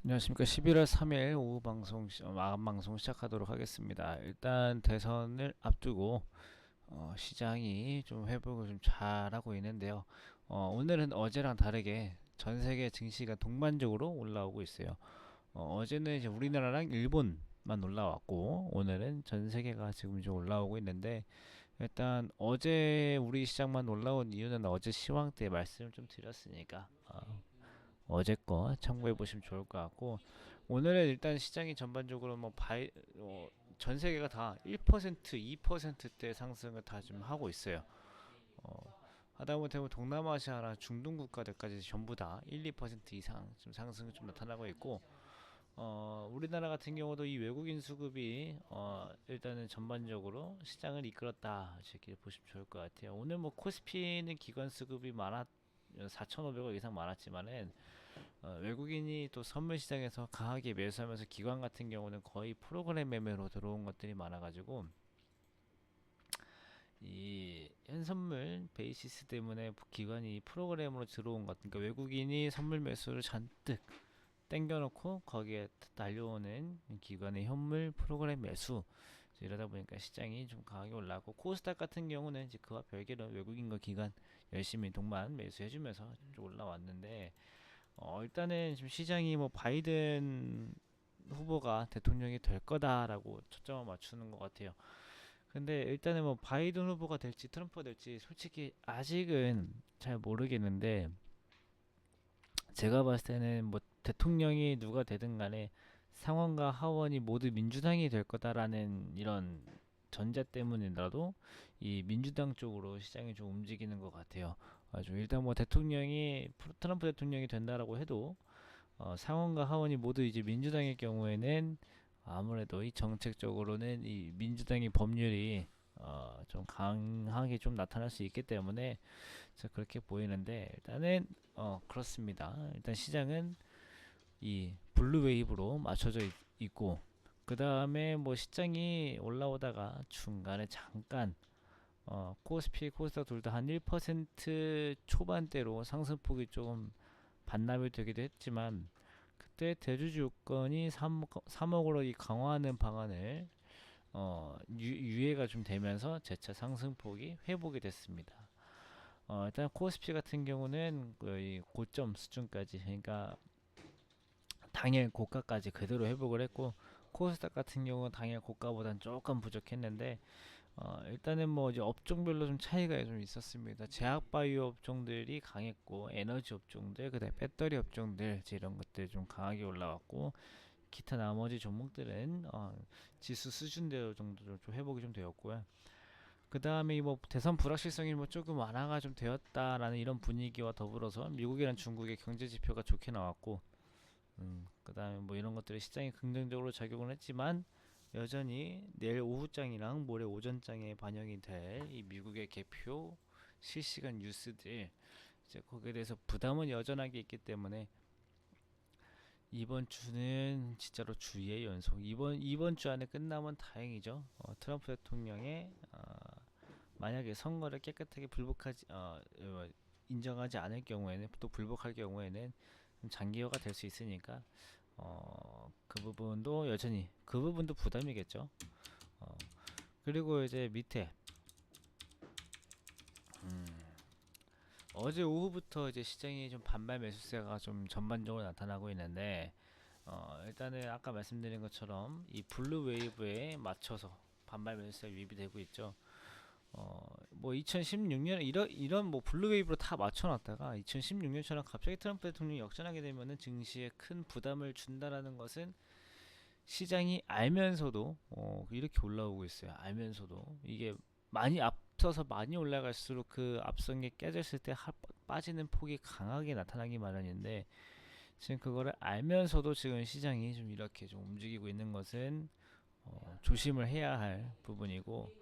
안녕하십니까. 11월 3일 오후 마감 방송 시작하도록 하겠습니다. 일단 대선을 앞두고 시장이 좀 회복을 좀 잘하고 있는데요. 오늘은 어제랑 다르게 전 세계 증시가 동반적으로 올라오고 있어요. 어제는 이제 우리나라랑 일본만 올라왔고 오늘은 전 세계가 지금 좀 올라오고 있는데, 일단 어제 우리 시장만 올라온 이유는 어제 시황 때 말씀을 좀 드렸으니까 어제 거 참고해 보시면 좋을 것 같고, 오늘은 일단 시장이 전반적으로 전 세계가 다 1%, 2%대 상승을 다 좀 하고 있어요. 하다못해 뭐 동남아시아나 중동 국가들까지 전부 다 1, 2% 이상 좀 상승이 좀 나타나고 있고, 우리나라 같은 경우도 이 외국인 수급이 일단은 전반적으로 시장을 이끌었다 이렇게 보시면 좋을 것 같아요. 오늘 뭐 코스피는 기관 수급이 4,500억 이상 많았지만은 외국인이 또 선물 시장에서 강하게 매수하면서 기관 같은 경우는 거의 프로그램 매매로 들어온 것들이 많아가지고 이 현선물 베이시스 때문에 기관이 프로그램으로 들어온 것, 그러니까 외국인이 선물 매수를 잔뜩 땡겨놓고 거기에 달려오는 기관의 현물 프로그램 매수, 이러다 보니까 시장이 좀 강하게 올라가고, 코스닥 같은 경우는 이제 그와 별개로 외국인과 기관 열심히 동반 매수해주면서 좀 올라왔는데, 일단은 지금 시장이 뭐 바이든 후보가 대통령이 될 거다라고 초점을 맞추는 것 같아요. 근데 일단은 뭐 바이든 후보가 될지 트럼프가 될지 솔직히 아직은 잘 모르겠는데, 제가 봤을 때는 뭐 대통령이 누가 되든 간에 상원과 하원이 모두 민주당이 될 거다라는 이런 전제 때문이라도 이 민주당 쪽으로 시장이 좀 움직이는 것 같아요. 아주 일단 뭐 트럼프 대통령이 된다라고 해도 상원과 하원이 모두 이제 민주당일 경우에는 아무래도 이 정책적으로는 이 민주당의 법률이 좀 강하게 좀 나타날 수 있기 때문에 그렇게 보이는데, 일단은 그렇습니다. 일단 시장은 이 블루 웨이브로 맞춰져 있고, 그 다음에 뭐 시장이 올라오다가 중간에 잠깐 코스피 코스닥 둘 다 한 1% 초반대로 상승폭이 조금 반납이 되기도 했지만, 그때 대주주 요건이 3억으로 이 강화하는 방안을 유예가 좀 되면서 재차 상승폭이 회복이 됐습니다. 일단 코스피 같은 경우는 거의 고점 수준까지, 그러니까 당일 고가까지 그대로 회복을 했고, 코스닥 같은 경우는 당일 고가보단 조금 부족했는데, 일단은 뭐 이제 업종별로 좀 차이가 좀 있었습니다. 제약 바이오 업종들이 강했고, 에너지 업종들, 그다음에 배터리 업종들 이런 것들 좀 강하게 올라왔고, 기타 나머지 종목들은 지수 수준대로 정도 좀 회복이 좀 되었고요. 그 다음에 뭐 대선 불확실성이 뭐 조금 완화가 좀 되었다라는 이런 분위기와 더불어서 미국이랑 중국의 경제 지표가 좋게 나왔고, 그 다음에 뭐 이런 것들이 시장에 긍정적으로 작용을 했지만, 여전히 내일 오후장이랑 모레 오전장에 반영이 될 이 미국의 개표 실시간 뉴스들, 이제 거기에 대해서 부담은 여전하게 있기 때문에 이번 주는 진짜로 주의의 연속. 이번 주 안에 끝나면 다행이죠. 트럼프 대통령의 만약에 선거를 깨끗하게 인정하지 않을 경우에는, 또 불복할 경우에는 장기화가 될 수 있으니까 그 부분도 여전히 그 부분도 부담이겠죠. 어, 그리고 이제 밑에 어제 오후부터 이제 시장이 좀 반발 매수세가 좀 전반적으로 나타나고 있는데, 일단은 아까 말씀드린 것처럼 이 블루 웨이브에 맞춰서 반발 매수세가 유입이 되고 있죠. 뭐 2016년 이런 뭐 블루 웨이브로 다 맞춰놨다가 2016년처럼 갑자기 트럼프 대통령이 역전하게 되면은 증시에 큰 부담을 준다라는 것은 시장이 알면서도 이렇게 올라오고 있어요. 알면서도 이게 많이 앞서서 많이 올라갈수록 그 앞선 게 깨졌을 때 빠지는 폭이 강하게 나타나기 마련인데, 지금 그거를 알면서도 지금 시장이 좀 이렇게 좀 움직이고 있는 것은 조심을 해야 할 부분이고,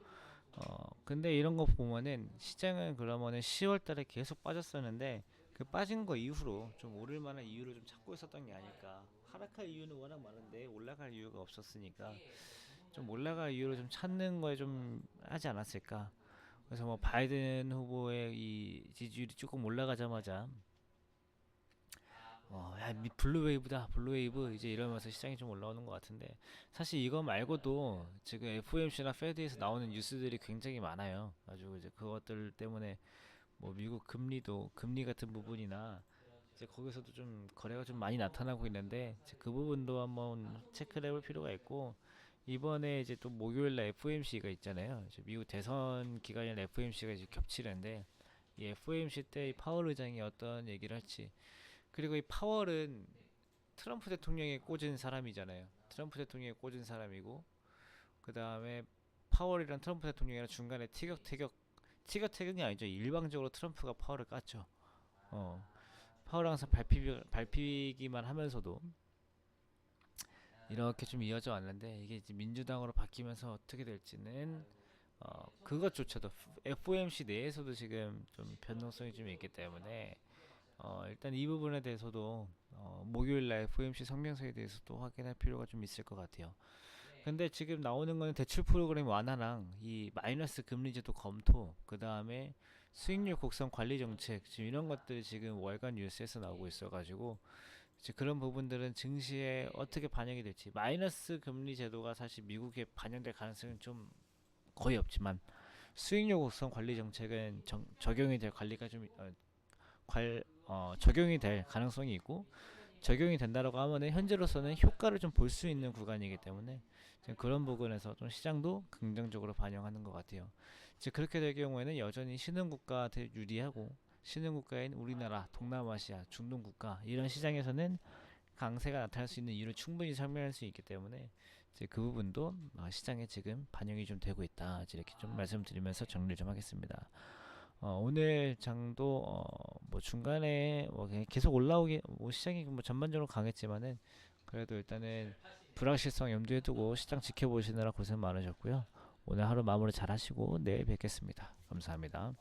근데 이런 거 보면은 시장은 그러면은 10월 달에 계속 빠졌었는데, 그 빠진 거 이후로 좀 오를 만한 이유를 좀 찾고 있었던 게 아닐까. 하락할 이유는 워낙 많은데 올라갈 이유가 없었으니까 좀 올라갈 이유를 좀 찾는 거에 좀 하지 않았을까. 그래서 뭐 바이든 후보의 이 지지율이 조금 올라가자마자 야, 블루웨이브다, 블루웨이브 이제 이러면서 시장이 좀 올라오는 것 같은데 사실 이거 말고도 지금 FOMC나 페드에서 나오는 뉴스들이 굉장히 많아요. 아주 이제 그것들 때문에 뭐 미국 금리도 금리 같은 부분이나 이제 거기서도 좀 거래가 좀 많이 나타나고 있는데 이제 그 부분도 한번 체크를 해볼 필요가 있고 이번에 이제 또 목요일날 FOMC가 있잖아요. 이제 미국 대선 기간이랑 FOMC가 이제 겹치는데 이 FOMC 때 이 파월 의장이 어떤 얘기를 할지 그리고 이 파월은 트럼프 대통령에 꽂은 사람이잖아요. 트럼프 대통령에 꽂은 사람이고 그 다음에 파월이랑 트럼프 대통령이랑 중간에 티격태격이 아니죠. 일방적으로 트럼프가 파월을 깠죠. 어, 파월 항상 밟히기만 하면서도 이렇게 좀 이어져 왔는데 이게 이제 민주당으로 바뀌면서 어떻게 될지는 그것조차도 FOMC 내에서도 지금 좀 변동성이 좀 있기 때문에 일단 이 부분에 대해서도 목요일날 FOMC 성명서에 대해서도 확인할 필요가 좀 있을 것 같아요. 근데 지금 나오는 거는 대출 프로그램 완화랑 이 마이너스 금리 제도 검토, 그 다음에 수익률 곡선 관리 정책, 지금 이런 것들이 지금 월간 뉴스에서 나오고 있어가지고 이제 그런 부분들은 증시에 어떻게 반영이 될지 마이너스 금리 제도가 사실 미국에 반영될 가능성은 좀 거의 없지만 수익률 곡선 관리 정책은 적용이 될 관리가 좀 적용이 될 가능성이 있고 적용이 된다라고 하면은 현재로서는 효과를 좀 볼 수 있는 구간이기 때문에 그런 부분에서 좀 시장도 긍정적으로 반영하는 것 같아요. 즉 그렇게 될 경우에는 여전히 신흥국가한테 유리하고 신흥국가인 우리나라, 동남아시아, 중동국가 이런 시장에서는 강세가 나타날 수 있는 이유를 충분히 설명할 수 있기 때문에 이제 그 부분도 시장에 지금 반영이 좀 되고 있다. 이렇게 좀 말씀드리면서 정리를 좀 하겠습니다. 오늘 장도 뭐 중간에 뭐 그냥 계속 올라오기 뭐 시장이 뭐 전반적으로 강했지만은 그래도 일단은 불확실성 염두에 두고 시장 지켜보시느라 고생 많으셨고요. 오늘 하루 마무리 잘 하시고 내일 뵙겠습니다. 감사합니다.